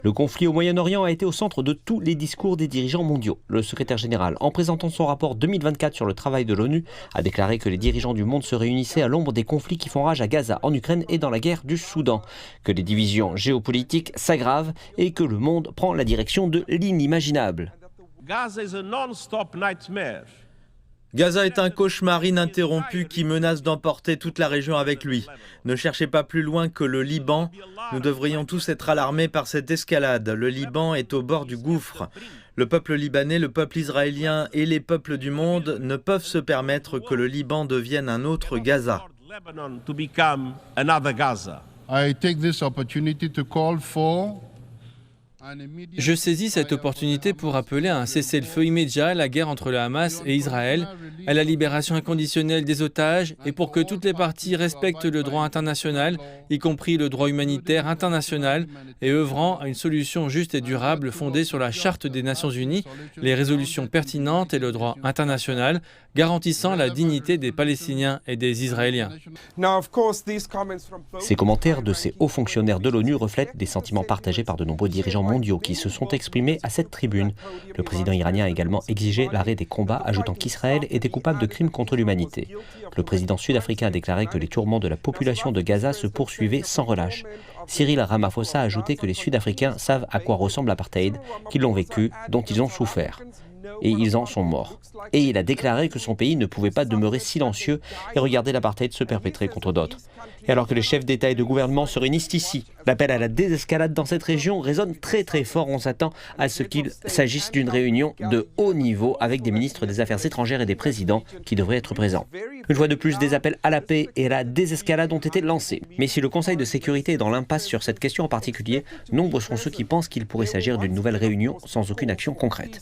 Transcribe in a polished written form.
Le conflit au Moyen-Orient a été au centre de tous les discours des dirigeants mondiaux. Le secrétaire général, en présentant son rapport 2024 sur le travail de l'ONU, a déclaré que les dirigeants du monde se réunissaient à l'ombre des conflits qui font rage à Gaza, en Ukraine et dans la guerre du Soudan, que les divisions géopolitiques s'aggravent et que le monde prend la direction de l'inimaginable. Gaza est un cauchemar ininterrompu qui menace d'emporter toute la région avec lui. Ne cherchez pas plus loin que le Liban. Nous devrions tous être alarmés par cette escalade. Le Liban est au bord du gouffre. Le peuple libanais, le peuple israélien et les peuples du monde ne peuvent se permettre que le Liban devienne un autre Gaza. Je saisis cette opportunité pour appeler à un cessez-le-feu immédiat à la guerre entre le Hamas et Israël, à la libération inconditionnelle des otages et pour que toutes les parties respectent le droit international, y compris le droit humanitaire international, et œuvrant à une solution juste et durable fondée sur la Charte des Nations Unies, les résolutions pertinentes et le droit international, garantissant la dignité des Palestiniens et des Israéliens. Ces commentaires de ces hauts fonctionnaires de l'ONU reflètent des sentiments partagés par de nombreux dirigeants mondiaux qui se sont exprimés à cette tribune. Le président iranien a également exigé l'arrêt des combats, ajoutant qu'Israël était coupable de crimes contre l'humanité. Le président sud-africain a déclaré que les tourments de la population de Gaza se poursuivaient sans relâche. Cyril Ramaphosa a ajouté que les Sud-Africains savent à quoi ressemble l'apartheid, qu'ils l'ont vécu, dont ils ont souffert. Et ils en sont morts. Et il a déclaré que son pays ne pouvait pas demeurer silencieux et regarder l'apartheid se perpétrer contre d'autres. Et alors que les chefs d'État et de gouvernement se réunissent ici, l'appel à la désescalade dans cette région résonne très très fort. On s'attend à ce qu'il s'agisse d'une réunion de haut niveau avec des ministres des Affaires étrangères et des présidents qui devraient être présents. Une fois de plus, des appels à la paix et à la désescalade ont été lancés. Mais si le Conseil de sécurité est dans l'impasse sur cette question en particulier, nombreux sont ceux qui pensent qu'il pourrait s'agir d'une nouvelle réunion sans aucune action concrète.